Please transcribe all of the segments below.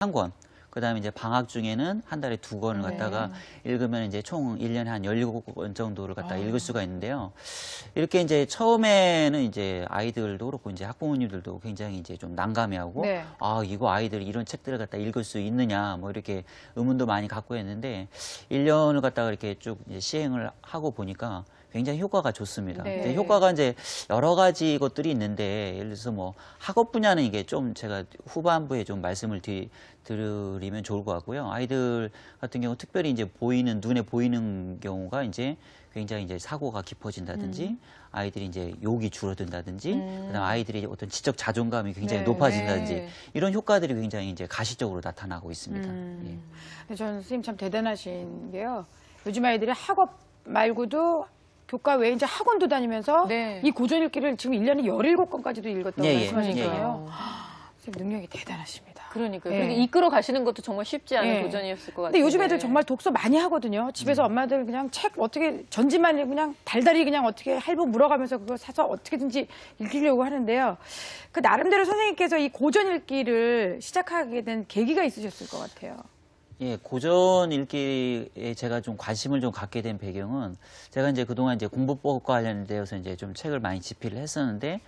한 권. 그다음에 이제 방학 중에는 한 달에 2권을 갖다가 읽으면 이제 총 1년에 한 17권 정도를 갖다 읽을 수가 있는데요. 이렇게 이제 처음에는 이제 아이들도 그렇고 이제 학부모님들도 굉장히 이제 좀 난감해하고 아, 이거 아이들이 이런 책들을 갖다 읽을 수 있느냐 뭐 이렇게 의문도 많이 갖고 했는데 1년을 갖다가 이렇게 쭉 이제 시행을 하고 보니까 굉장히 효과가 좋습니다. 이제 효과가 이제 여러 가지 것들이 있는데 예를 들어서 뭐 학업 분야는 이게 좀 제가 후반부에 좀 말씀을 드리면 좋을 것 같고요. 아이들 같은 경우 특별히 이제 눈에 보이는 경우가 이제 굉장히 이제 사고가 깊어진다든지 아이들이 이제 욕이 줄어든다든지 그다음 아이들이 어떤 지적 자존감이 굉장히 높아진다든지 이런 효과들이 굉장히 이제 가시적으로 나타나고 있습니다. 저는 선생님 참 대단하신 게요. 요즘 아이들이 학업 말고도 교과 외에 이제 학원도 다니면서 이 고전 읽기를 지금 1년에 17권까지도 읽었다고 말씀하시니까요. 선생님 능력이 대단하십니다. 그러니까요. 그리고 이끌어 가시는 것도 정말 쉽지 않은 도전이었을 것 같아요. 근데 요즘 애들 정말 독서 많이 하거든요. 집에서 엄마들 그냥 책 어떻게 전지만 그냥 달달이 그냥 어떻게 할부 물어가면서 그거 사서 어떻게든지 읽으려고 하는데요. 그 나름대로 선생님께서 이 고전 읽기를 시작하게 된 계기가 있으셨을 것 같아요. 예, 고전 읽기에 제가 좀 관심을 좀 갖게 된 배경은 제가 이제 그동안 이제 공부법과 관련되어서 이제 좀 책을 많이 집필을 했었는데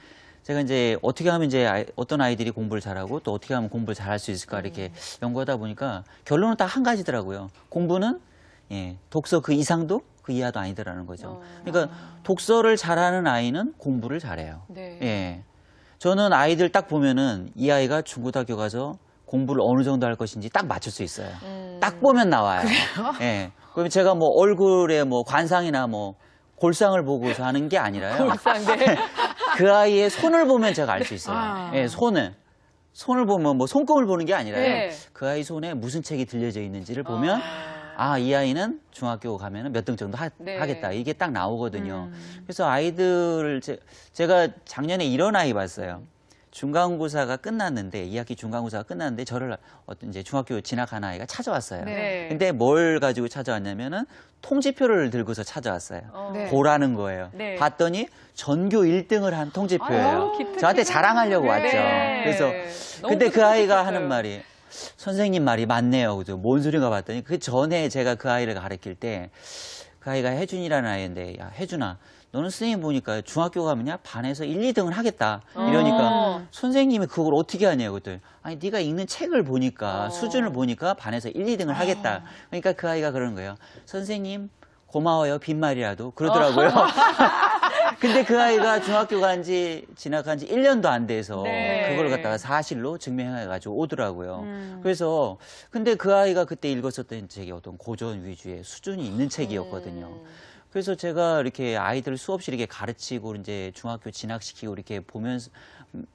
제가 이제 어떻게 하면 이제 어떤 아이들이 공부를 잘하고 또 어떻게 하면 공부를 잘할 수 있을까 이렇게 연구하다 보니까 결론은 딱 한 가지더라고요. 공부는 독서 그 이상도 그 이하도 아니더라는 거죠. 그러니까 독서를 잘하는 아이는 공부를 잘해요. 예. 저는 아이들 딱 보면은 이 아이가 중고등학교 가서 공부를 어느 정도 할 것인지 딱 맞출 수 있어요. 딱 보면 나와요. 예. 그러면 제가 뭐 얼굴에 뭐 관상이나 뭐 골상을 보고서 하는 게 아니라요. 골상, 그 아이의 손을 보면 제가 알 수 있어요. 예, 손을 보면 뭐 손금을 보는 게 아니라요. 그 아이 손에 무슨 책이 들려져 있는지를 보면 이 아이는 중학교 가면은 몇 등 정도 하겠다. 이게 딱 나오거든요. 그래서 아이들 제가 작년에 이런 아이 봤어요. 중간고사가 끝났는데 2학기 중간고사가 끝났는데 저를 이제 중학교 진학한 아이가 찾아왔어요. 근데 뭘 가지고 찾아왔냐면은 통지표를 들고서 찾아왔어요. 보라는 거예요. 봤더니 전교 1등을 한 통지표예요. 저한테 자랑하려고 왔죠. 그래서 근데 그 아이가 하는 말이 선생님 말이 맞네요. 그죠? 뭔 소리가 봤더니 그 전에 제가 그 아이를 가르칠 때 그 아이가 혜준이라는 아이인데 야 혜준아 너는 선생님 보니까 중학교 가면야 반에서 1, 2등을 하겠다. 이러니까 선생님이 그걸 어떻게 하냐고 그랬더니 아니 네가 읽는 책을 보니까 수준을 보니까 반에서 1, 2등을 하겠다. 그러니까 그 아이가 그러는 거예요. 선생님 고마워요 빈말이라도 그러더라고요. 근데 그 아이가 중학교 진학한 지 1년도 안 돼서 그걸 갖다가 사실로 증명해가지고 오더라고요. 그래서 근데 그 아이가 그때 읽었었던 책이 어떤 고전 위주의 수준이 있는 책이었거든요. 그래서 제가 이렇게 아이들 수없이 이렇게 가르치고 이제 중학교 진학시키고 이렇게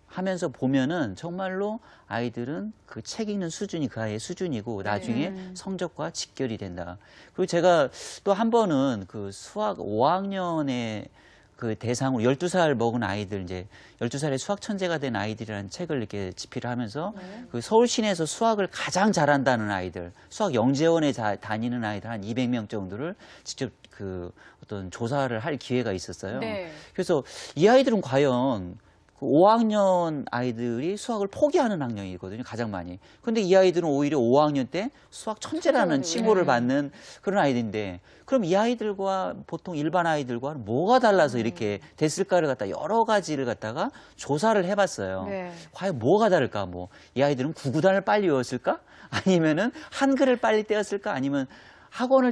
하면서 보면은 정말로 아이들은 그 책 읽는 수준이 그 아이의 수준이고 나중에 성적과 직결이 된다. 그리고 제가 또 한 번은 그 수학 5학년에 그 대상으로 12살 먹은 아이들 이제 12살에 수학 천재가 된 아이들이라는 책을 이렇게 집필을 하면서 그 서울 시내에서 수학을 가장 잘한다는 아이들, 수학 영재원에 다니는 아이들 한 200명 정도를 직접 그 어떤 조사를 할 기회가 있었어요. 그래서 이 아이들은 과연 그 5학년 아이들이 수학을 포기하는 학년이거든요, 가장 많이. 근데 이 아이들은 오히려 5학년 때 수학 천재라는 칭호를 받는 그런 아이들인데, 그럼 이 아이들과 보통 일반 아이들과는 뭐가 달라서 이렇게 됐을까를 갖다 여러 가지를 갖다가 조사를 해봤어요. 과연 뭐가 다를까? 뭐, 이 아이들은 구구단을 빨리 외웠을까? 아니면은 한글을 빨리 떼었을까? 아니면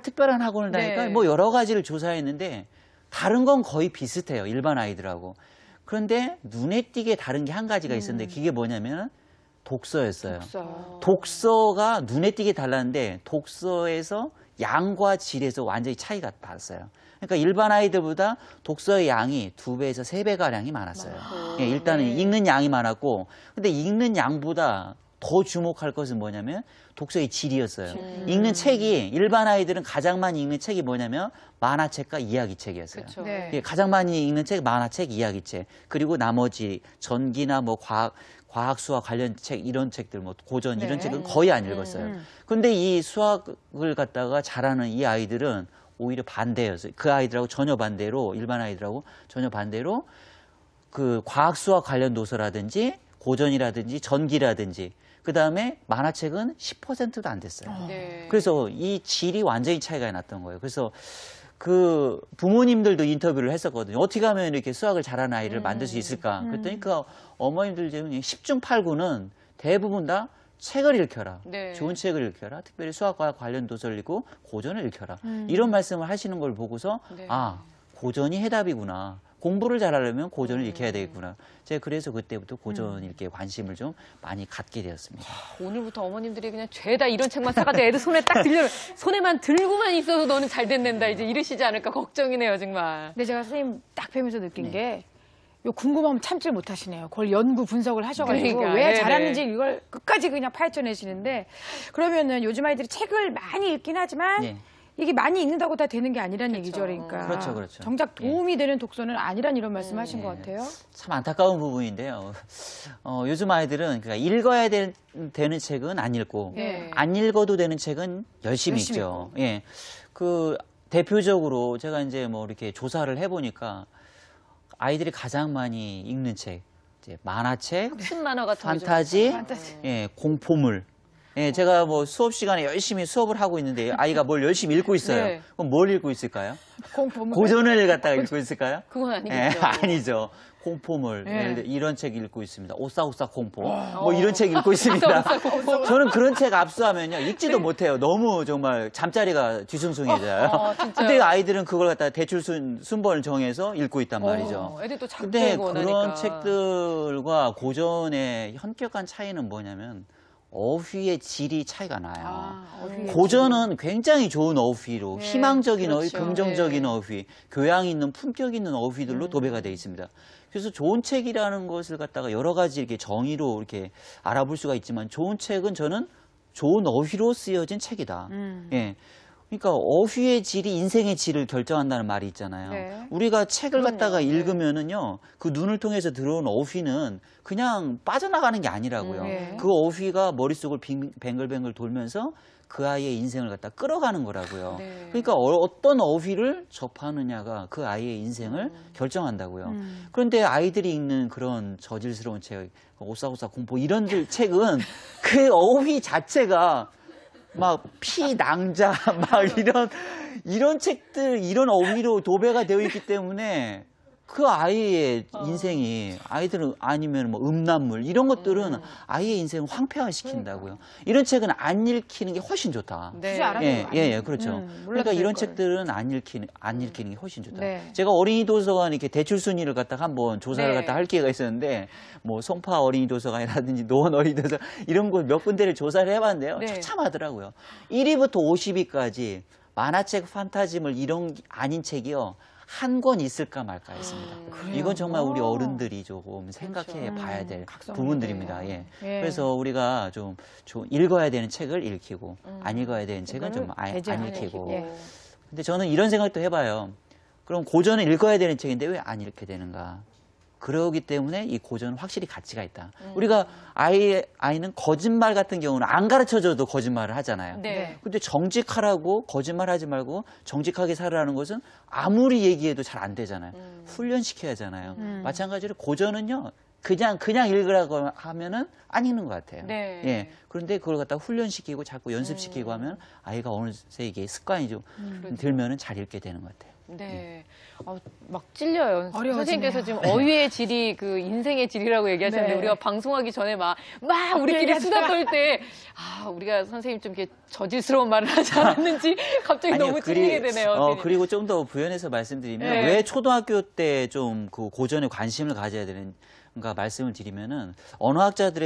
특별한 학원을 다닐까? 뭐 여러 가지를 조사했는데, 다른 건 거의 비슷해요, 일반 아이들하고. 그런데 눈에 띄게 다른 게 한 가지가 있었는데 그게 뭐냐면 독서였어요. 독서가 눈에 띄게 달랐는데 독서에서 양과 질에서 완전히 차이가 났어요. 그러니까 일반 아이들보다 독서의 양이 2배에서 3배가량이 많았어요. 일단은 읽는 양이 많았고 근데 읽는 양보다 더 주목할 것은 뭐냐면 독서의 질이었어요. 읽는 책이 일반 아이들은 가장 많이 읽는 책이 뭐냐면 만화책과 이야기책이었어요. 가장 많이 읽는 책 만화책, 이야기책. 그리고 나머지 전기나 뭐 과학 수학 관련 책 이런 책들 뭐 고전 이런 책은 거의 안 읽었어요. 근데 이 수학을 갖다가 잘하는 이 아이들은 오히려 반대였어요. 그 아이들하고 전혀 반대로 일반 아이들하고 전혀 반대로 그 과학 수학 관련 도서라든지 고전이라든지 전기라든지 그다음에 만화책은 10%도 안 됐어요. 네. 그래서 이 질이 완전히 차이가 났던 거예요. 그래서 그 부모님들도 인터뷰를 했었거든요. 어떻게 하면 이렇게 수학을 잘하는 아이를 만들 수 있을까? 그랬더니 그 어머님들 중에 10중 8구는 대부분 다 책을 읽혀라. 네. 좋은 책을 읽혀라. 특별히 수학과 관련 도서를 읽고 고전을 읽혀라. 이런 말씀을 하시는 걸 보고서 네. 아, 고전이 해답이구나. 공부를 잘하려면 고전을 읽혀야 되겠구나. 제가 그래서 그때부터 고전 읽기에 관심을 좀 많이 갖게 되었습니다. 오늘부터 어머님들이 그냥 죄다 이런 책만 사가지고 애들 손에 딱 들려 손에만 들고만 있어도 너는 잘 됐는다 이제 이러시지 않을까 걱정이네요 정말. 근데 제가 선생님 딱 뵈면서 느낀 네. 게 요 궁금하면 참질 못하시네요. 그걸 연구 분석을 하셔가지고 그러니까, 왜 네네. 잘하는지 이걸 끝까지 그냥 파헤쳐내시는데 그러면은 요즘 아이들이 책을 많이 읽긴 하지만 네. 이게 많이 읽는다고 다 되는 게 아니라는 얘기죠. 그러니까 그렇죠, 그렇죠. 정작 도움이 되는 독서는 아니란 이런 말씀하신 예. 것 같아요. 참 안타까운 부분인데요. 요즘 아이들은 그러니까 읽어야 되는 책은 안 읽고 네. 안 읽어도 되는 책은 열심히 열심히 읽죠. 예. 그 대표적으로 제가 이제 뭐 이렇게 조사를 해보니까 아이들이 가장 많이 읽는 책, 이제 만화책, 학습 만화 같은 거 좀 판타지, 판타지. 예, 공포물. 예, 제가 뭐 수업 시간에 열심히 수업을 하고 있는데 아이가 뭘 열심히 읽고 있어요. 네. 그럼 뭘 읽고 있을까요? 공포물. 고전을 갖다가 읽고 있을까요? 그건 예, 아니겠죠. 아니죠. 공포물. 네. 예를 들어 이런 책 읽고 있습니다. 오싹오싹 공포. 뭐 이런 책 읽고 있습니다. 공포. 저는 그런 책 압수하면요. 읽지도 못해요. 너무 정말 잠자리가 뒤숭숭해져요. 진짜요? 근데 아이들은 그걸 갖다가 대출 순번을 정해서 읽고 있단 말이죠. 애들 또 작게 근데 읽고 그런 원하니까. 책들과 고전의 현격한 차이는 뭐냐면 어휘의 질이 차이가 나요. 어휘의 고전은 굉장히 좋은 어휘로 네, 희망적인 어휘, 그렇죠. 긍정적인 네. 어휘, 교양 있는 품격 있는 어휘들로 도배가 되어 있습니다. 그래서 좋은 책이라는 것을 갖다가 여러 가지 이렇게 정의로 이렇게 알아볼 수가 있지만 좋은 책은 저는 좋은 어휘로 쓰여진 책이다. 예. 그러니까 어휘의 질이 인생의 질을 결정한다는 말이 있잖아요. 네. 우리가 책을 그럼요. 갖다가 네. 읽으면은요, 그 눈을 통해서 들어온 어휘는 그냥 빠져나가는 게 아니라고요. 네. 그 어휘가 머릿속을 뱅글뱅글 돌면서 그 아이의 인생을 갖다 끌어가는 거라고요. 네. 그러니까 어떤 어휘를 접하느냐가 그 아이의 인생을 결정한다고요. 그런데 아이들이 읽는 그런 저질스러운 책, 오싹오싹 공포 이런 책은 그 어휘 자체가 막 피낭자 막 이런 책들 이런 어휘로 도배가 되어 있기 때문에 그 아이의 인생이 아이들은 아니면 뭐 음란물 이런 것들은 아이의 인생을 황폐화시킨다고요. 이런 책은 안 읽히는 게 훨씬 좋다. 네. 굳이 알아도 예, 그렇죠. 몰라도 그러니까 될 이런 걸. 책들은 안 읽히는 게 훨씬 좋다. 네. 제가 어린이 도서관 이렇게 대출 순위를 갖다가 한번 조사를 네. 갖다 할 기회가 있었는데 뭐 송파 어린이 도서관이라든지 노원 어린이 도서 이런 곳 몇 군데를 조사를 해봤는데요. 네. 처참하더라고요. 1위부터 50위까지 만화책, 판타지물 이런 아닌 책이요. 한 권 있을까 말까 했습니다. 이건 정말 우리 어른들이 조금 생각해 그렇죠. 봐야 될 각성해야 부분들입니다. 예. 예. 그래서 우리가 좀 읽어야 되는 책을 읽히고 안 읽어야 되는 책은 좀 안 배제하는 읽히고. 예. 근데 저는 이런 생각도 해봐요. 그럼 고전은 읽어야 되는 책인데 왜 안 읽게 되는가? 그러기 때문에 이 고전은 확실히 가치가 있다. 우리가 아이는 거짓말 같은 경우는 안 가르쳐줘도 거짓말을 하잖아요. 네. 근데 정직하라고 거짓말하지 말고 정직하게 살아라는 것은 아무리 얘기해도 잘 안 되잖아요. 훈련시켜야 하잖아요. 마찬가지로 고전은요. 그냥 읽으라고 하면은 안 읽는 것 같아요. 네. 예. 그런데 그걸 갖다 훈련시키고 자꾸 연습시키고 하면 아이가 어느새 이게 습관이 좀 들면은 잘 읽게 되는 것 같아요. 네. 막 찔려요. 어려워지네요. 선생님께서 지금 어휘의 질이 그 인생의 질이라고 얘기하셨는데 네. 우리가 방송하기 전에 막 우리끼리 수다 떨 때 우리가 선생님 좀 이렇게 저질스러운 말을 하지 않았는지 갑자기 너무 찔리게 되네요. 선생님. 그리고 좀 더 부연해서 말씀드리면 네. 왜 초등학교 때 좀 그 고전에 관심을 가져야 되는가 말씀을 드리면은 언어학자들의